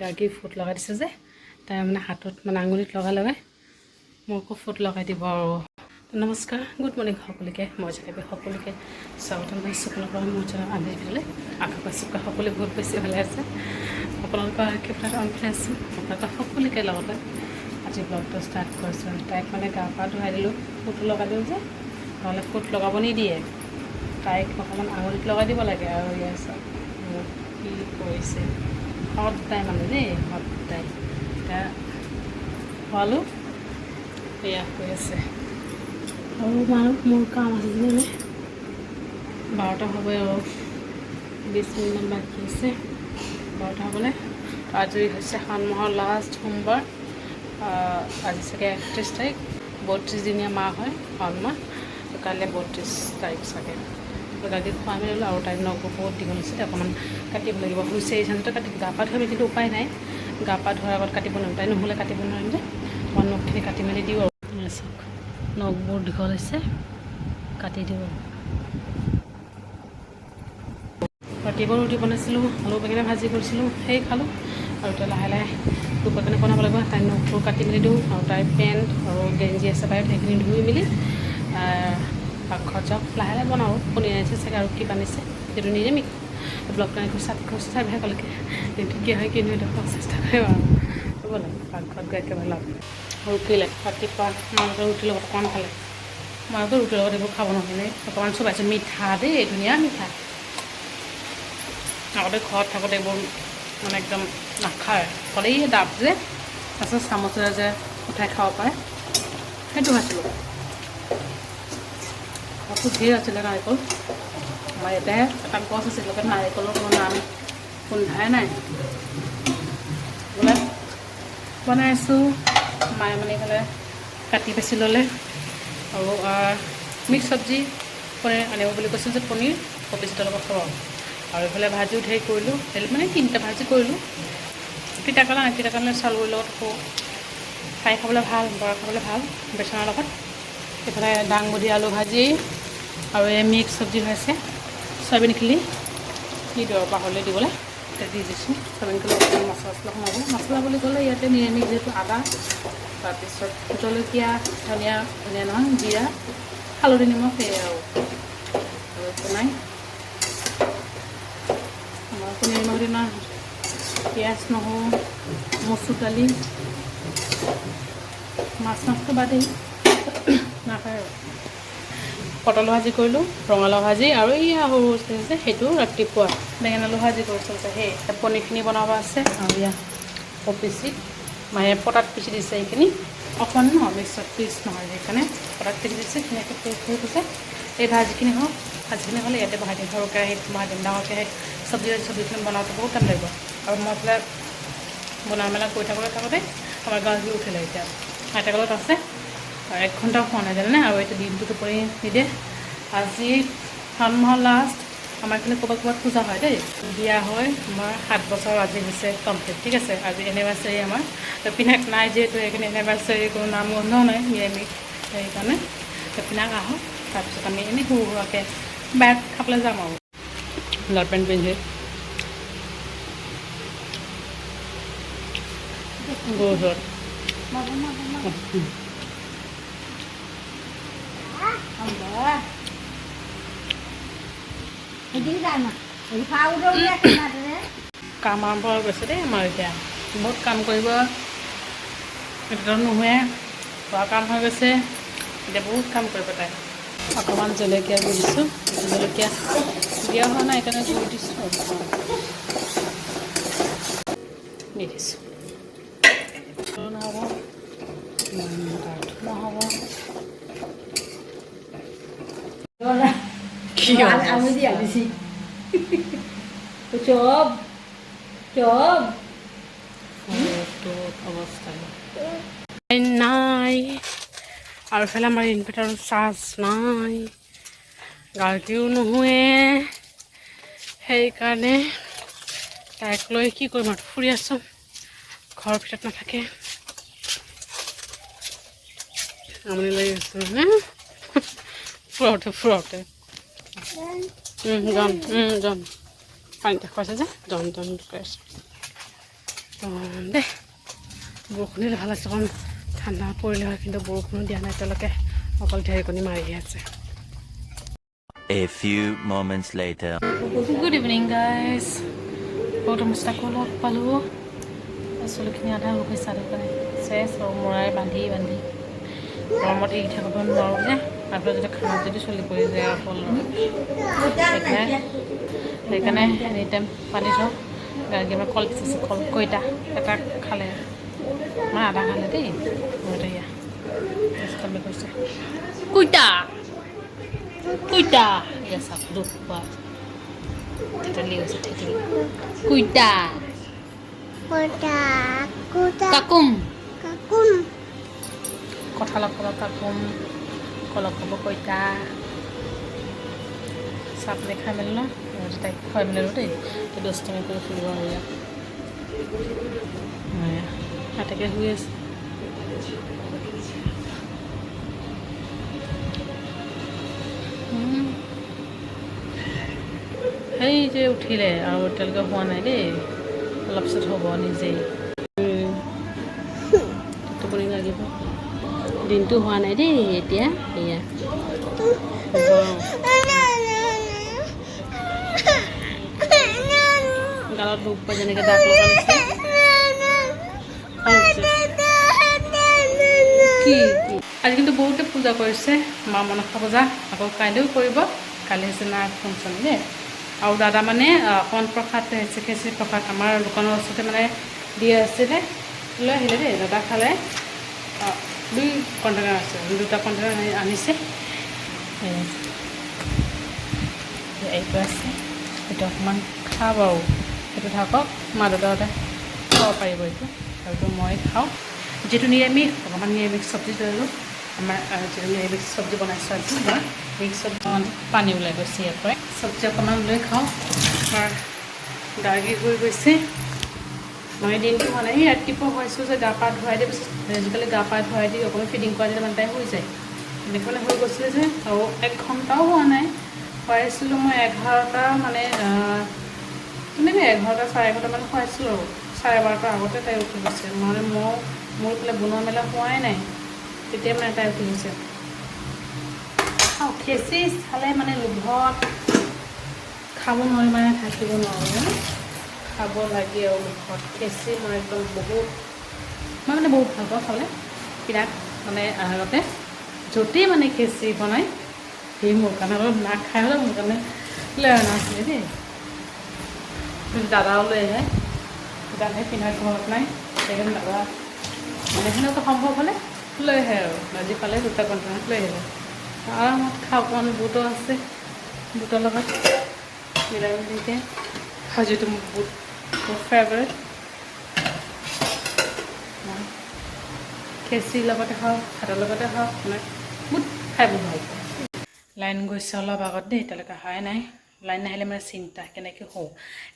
Gargi foot লগাই দিছে যে তাই মানে হাতত মানে আঙুলিত লগাই লগাই মোকো ফুট লগাই দিব আৰু নমস্কাৰ গুড মৰ্ণিং সকলোকে মই জনাবি সকলোকে স্বাগতম জনাইছোঁ আপোনালোকৰ মোৰ চেনেল আমি ভিডিঅ'লৈ আশা কৰিছোঁ সকলোৱে বহুত বেছি ভালে আছে আপোনালোকৰ আশীৰ্বাদ অন্তত আছোঁ আপোনালোকৰ সকলোকে লগতে আজি ব্লগটো ষ্টাৰ্ট কৰিছোঁ তাইক মানে গা পা ধুৱাই দিলোঁ ফুট লগাই দিওঁ যে নহ'লে ফুট লগাব নিদিয়ে তাইক অকণমান আঙুলিত লগাই দিব লাগে আৰু ইয়াৰ চাওক মোক কি কৰিছে সদায় মানে দেই সদায় এতিয়া খোৱালোঁ এয়া হৈ আছে আৰু বাৰু মোৰ কাম আছে যেনে 12টা হ'বই আৰু 20 মিনিটমান বাকী আছে 12টা হ'বলৈ আজৰি হৈছে শাওণ মাহৰ লাষ্ট সোমবাৰ আজি চাগে 31 তাৰিখ 32 দিনীয়া মাহ হয় শাওণ মাহ কাইলৈ 32 তাৰিখ চাগে গাখীৰ খুৱাই মেলি ল'লোঁ আৰু তাইৰ নখবোৰ বহুত দীঘল হৈছে অকণমান কাটিব লাগিব হৈছে এই চানটো কাটি গা পা ধুৱাই কিন্তু উপায় নাই গা পা ধোৱাৰ আগত কাটিব নোৱাৰিম তাই নহ'লে কাটিব নোৱাৰিম যে মই নখখিনি কাটি মেলি দিওঁ আৰু চাওক নখবোৰ দীঘল হৈছে কাটি দিওঁ ৰাতিপুৱা ৰুটি বনাইছিলোঁ আলু বেঙেনা ভাজি কৰিছিলোঁ সেই খালোঁ আৰু এতিয়া লাহে লাহে দুপৰ কাৰণে বনাব লাগিব তাইৰ নখবোৰ কাটি মেলি দিওঁ আৰু তাইৰ পেণ্ট আৰু গেঞ্জি আছে বাহিৰত সেইখিনি ধুই মেলি পাকঘৰত যাওক লাহে লাহে বনাওঁ পনীৰ আনিছে চাগে আৰু কি বানিছে সেইটো নিৰামিষ ব্লগ কানি চাই চাই ভালকৈ কিন্তু কি হয় কি নহয় দেখুৱাব চেষ্টা কৰিম আৰু হ'ব লাগে পাকঘৰত গৈ একেবাৰে লগ ৰুটিলে ৰাতিপুৱা মাহঁতৰ ৰুটিৰ লগত অকণমান খালে মাহঁতৰ ৰুটিৰ লগত এইবোৰ খাব নহ'লে অকণমান চবাইছোঁ মিঠা দেই ধুনীয়া মিঠা আগতে ঘৰত থাকোঁতে এইবোৰ মানে একদম নাখায় ক'লেই ডাব যে তাৰপিছত চামুচেৰে যে উঠাই খাব পাৰে সেইটো খাইছিলোঁ খুব ধেৰ আছিলে নাৰিকল আমাৰ ইয়াতে এটা গছ আছিলে নাৰিকলৰ কোনো নাম গোন্ধাই নাই বোলে বনাই আছোঁ মায়ে মানে এইফালে কাটি বেচি ল'লে আৰু মিক্স চব্জি পনীৰ আনিব বুলি কৈছোঁ যে পনীৰ কবিচিতৰ লগত খাব আৰু এইফালে ভাজিও ধেৰ কৰিলোঁ মানে 3টা ভাজি কৰিলোঁ তিতাকেৰেলা চাউলৰ লগত আকৌ খাই খাবলৈ ভাল বৰা খাবলৈ ভাল বেচনৰ লগত এইফালে দাংবডি আলু ভাজি আৰু এই মিক্স চব্জি হৈছে চয়াবিনখিনি কি দিওঁ পাহৰিলে দিবলৈ এতিয়া দি দিছোঁ চয়াবিনখিনি মছলা সোমাব মছলা বুলি ক'লে ইয়াতে নিৰামিষ যিহেতু আদা তাৰপিছত জলকীয়া ধনিয়া নহয় জিৰা হালধি নিমখ সেয়াই আৰু একো নাই আমাৰ পনীৰ নিমখ দিনা পিঁয়াজ নহৰু মচুৰ দালি মাছটো বাদেই নাখায় আৰু পটল ভাজি কৰিলোঁ ৰঙালাও ভাজি আৰু এয়া সৰু যে সেইটো ৰাতিপুৱা বেঙেনালু ভাজি কৰিছোঁ সেই পনীৰখিনি বনাব আছে আৰু এয়া কপিচি মায়ে পটাত পিচি দিছে এইখিনি অকণমান নহয় মিক্সত পিচ নহয় সেইকাৰণে পটাত পিচি দিছে ধুনীয়াকৈ পেষ্ট হৈ গৈছে এই ভাজিখিনি হওক ভাজিখিনি হ'লে ইয়াতে বহাই দিম সৰু কেৰাহীত বহাই দিম ডাঙৰকৈ চব্জিখিনি বনাওঁতে বহুত টাইম লাগিব আৰু মই এইফালে বনাই মেলা কৰি থাকোঁতে আমাৰ গাঁৱত উঠিলে এতিয়া আইতাকালত আছে 1 ঘণ্টাও খোৱা নাই জানে আৰু এতিয়া দিনটো টোপনি নিদিয়ে আজি শাওণ মাহৰ লাষ্ট আমাৰ এইখিনি ক'ৰবাত পূজা হয় দেই বিয়া হয় আমাৰ 7 বছৰ আজি হৈছে কমপ্লিট ঠিক আছে আজি এনিভাৰ্চাৰী আমাৰ পিনাক নাই যিহেতু এইখিনি এনিভাৰ্চাৰী কোনো নাম গন্ধও নাই নিৰামিষ সেইকাৰণে পিনাক আহক তাৰপিছত আমি এনেই সৰু সুৰাকৈ বাহিৰত খাবলৈ যাম আৰু লট পেণ্ট পিন্ধি গৰুত কাম আৰম্ভ হৈ গৈছে দেই আমাৰ এতিয়া বহুত কাম কৰিব এতিয়া নোহোৱে খোৱা কাম হৈ গৈছে এতিয়া বহুত কাম কৰিব তাই অকণমান জলকীয়া দি দিছোঁ জলকীয়া দিয়া হোৱা নাই সেইকাৰণে গুড়ি দিছোঁ দি দিছোঁ নহ'ব নহ'ব অৱস্থা নাই আৰু এইফালে আমাৰ ইনভাৰ্টাৰৰ চাৰ্জ নাই গাড়ীও নোহোৱে সেইকাৰণে তাইক লৈ কি কৰিম আৰু ফুৰি আছোঁ ঘৰৰ ভিতৰত নাথাকে আমনি লাগি আছে মানে ফুৰাওঁতে জন পানীতে খুৱাইছে যে জন কৈ আছে দে বৰষুণ দিলে ভাল আছে, অকণ ঠাণ্ডা পৰিলে হয়, কিন্তু বৰষুণো দিয়া নাই এতিয়ালৈকে, অকল ঢেৰেকণি মাৰি আছে। A few moments later. Good evening guys. বহুত অনুষ্ঠান লগ পালোঁ, চুলিখিনি আধা হৈ গৈছে, সেইকাৰণে চেচ আৰু মৰাই বান্ধি গৰমত এৰি থাকিব নোৱাৰোঁ যে, আৰু যদি খানাত যদি চলি পৰি যায় আৰু হ'ল সেইকাৰণে এনি টাইম পানী থওঁ। কিবা কল পিচিছে, কইতা এটা খালে মানে আধা খালে দেই, এয়া কৈছে কুইতা এয়া চাপ দুখ পোৱা থেতেলি গৈছে, থেতেলি কুইতা কাকুম কঁঠালক ক'ব কাকুম, কলক ক'ব কইতা। চাহ পানী খাই মেলি ন, তাইক খুৱাই মেলি দেই, তো দহটামান কৰি ফুৰিব আৰু হাতেকে শুই আছে। সেই যে উঠিলে আৰু এতিয়ালৈকে হোৱা নাই দেই, অলপ পিছত হ'ব নিজেই। টোপনি লাগিব, দিনটো হোৱা নাই দেই এতিয়া, এয়া গালত দুখ পাই যেনেকৈ দাগ লগা কি আজি কিন্তু বহুতে পূজা কৰিছে, মা মনসা পূজা, আকৌ কাইলৈও কৰিব। কালি হৈছে নাগ পঞ্চমী দেই, আৰু দাদা মানে অকণ প্ৰসাদ হৈছে, খিচিৰি প্ৰসাদ আমাৰ দোকানৰ ওচৰতে মানে দি আছিলে, লৈ আহিলে দেই, দাদা খালে। 2 কণ্টেইনাৰ আছে, 2টা কণ্টেইনাৰ আনিছে, এইটো আছে, সেইটো অকণমান খাব আৰু সেইটো থাকক, মা দেউতাহঁতে খাব পাৰিব এইটো, আৰু মই খাওঁ। যিটো নিৰামিষ অকণমান নিৰামিষ চব্জি ল'লোঁ, আমাৰ যিটো নিৰামিষ চব্জি বনাইছোঁ আজি, মই মিক্স চব্জি অকণমান পানী ওলাই গৈছে ইয়াৰ পৰাই, চব্জি অকণমান লৈ খাওঁ। আমাৰ ডাৰ্গি হৈ গৈছে, মই দিনটো হোৱা নাই, ৰাতিপুৱা হৈছোঁ যে গা পা ধুৱাই দিয়ে, পিছত আজিকালি গা পা ধুৱাই দি অকণমান ফিডিং কৰা দিলে মানে তাই হৈ যায়, এনেকৈ মানে হৈ গৈছিলে যে, আৰু 1 ঘণ্টাও হোৱা নাই, খুৱাইছিলোঁ মই 11টা মানে তেনেকৈ 11টা 11:30 মান খুৱাইছিলোঁ আৰু 12:30 আগতে তাই উঠি গৈছে, মানে মোৰ এইফালে বনোৱা মেলা হোৱাই নাই, তেতিয়া মানে তাই উঠি গৈছে। আৰু খিচিৰি খালে মানে লোভত খাব নোৱাৰি, মানে থাকিব নোৱাৰোঁ, খাব লাগে আৰু লোভত খিচিৰি মই একদম বহুত ভাল পাওঁ খালে, বিৰাট মানে আগতে য'তেই মানে খিচিৰি বনাই সি মোৰ কাৰণে অলপ নাক খাই হ'লেও মোৰ কাৰণে লৈ অনা আছিলে দেই, দাদাও লৈ আহে, দাদাই পিন্ধাৰ ঘৰত নাই, সেইকাৰণে দাদা মানে সেনেকুৱা সম্ভৱ হ'লে লৈ আহে, আৰু আজি পালে 2টা কণ্টেইনাৰ লৈ আহিলে, আৰামত খাওঁ। অকণমান বুটো আছে, বুটৰ লগত মিলাই মেলিকৈ ভাজিটো মোৰ বুট মোৰ ফেভৰেট, খিচিৰিৰ লগতে খাওঁ, ভাতৰ লগতে খাওঁ, মানে বুট খাই বহুত ভাল পাওঁ। লাইন গৈছে অলপ আগত দেই, এতিয়ালৈকে অহাই নাই, লাইন নাহিলে মানে চিন্তা কেনেকৈ শুওঁ।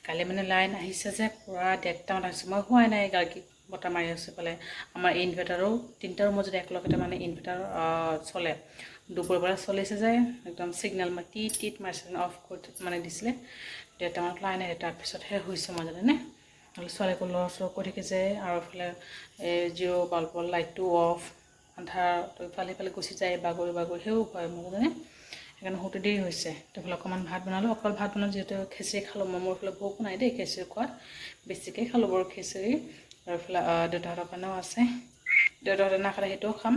কালি মানে লাইন আহিছে যে পূৰা 1:30মান আহিছে, মই হোৱাই নাই, গাৰ্গী বতাহ মাৰি আছে পালে, আমাৰ ইনভাৰ্টাৰো 3টা ৰুমত যদি একেলগতে মানে ইনভাৰ্টাৰ চলে, দুপৰীয়াৰ পৰা চলিছে যে একদম চিগনেল মানে টিট মাৰিছে, অফ কৰি মানে দিছিলে, 1:30মানত লাইন আহিলে, তাৰপিছতহে শুইছে মই জানেনে, নহ'লে ছোৱালীকো ল'ৰা কৰি থাকে যে, আৰু এইফালে জিৰ' বাল্বৰ লাইটটো অফ, আন্ধাৰ ইফালে গুচি যায়, বাগৰি সেইও হয় মোৰ জানে, সেইকাৰণে শুওঁতে দেৰি হৈছে। এইফালে অকণমান ভাত বনালোঁ, অকল ভাত বনালোঁ যিহেতু খিচিৰি খালোঁ, মোৰ এইফালে ভোকো নাই দেই খিচিৰি খোৱাত, বেছিকৈ খালোঁ বাৰু খিচিৰি, আৰু এইফালে দেউতাহঁতৰ কাৰণেও আছে, দেউতাহঁতে নাখালে সেইটোও খাম,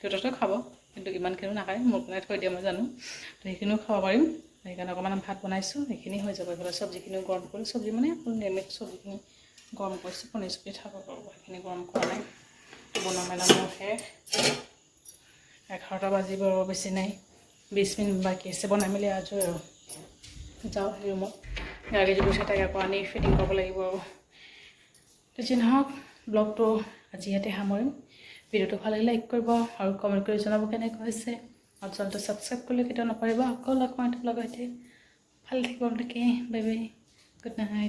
দেউতাহঁতেও খাব কিন্তু ইমানখিনিও নাখায়, মোৰ কাৰণে থৈ দিয়ে মই জানো, তো সেইখিনিও খাব পাৰিম, সেইকাৰণে অকণমান ভাত বনাইছোঁ, সেইখিনি হৈ যাব। এইফালে চব্জিখিনিও গৰম কৰি, চব্জি মানে নিৰামিষ চব্জিখিনি গৰম কৰিছোঁ, পনীৰ চব্জি খাব পাৰোঁ, সেইখিনি গৰম কৰা নাই, বনোৱা মেলা মোৰ শেষ, 11টা বাজিব আৰু বেছি নাই, 20 মিনিট বাকী আছে, বনাই মেলি আজৰি আৰু যাওঁ সেই ৰুমত, গাড়ী যদি গৈছে তাইক আকৌ আনি ফিটিং কৰিব লাগিব। আৰু যি নহওক, ব্লগটো আজি ইয়াতে সামৰিম, ভিডিঅ'টো ভাল লাগিলে লাইক কৰিব, আৰু কমেণ্ট কৰি জনাব কেনেকুৱা হৈছে, আৰু চেনেলটো ছাবস্ক্ৰাইব কৰিলে কেতিয়াও নকৰিব, আকৌ লগ পাম লগাইতে, ভালে থাকিব আপোনালোকে, বাই বাই, গুড নাইট।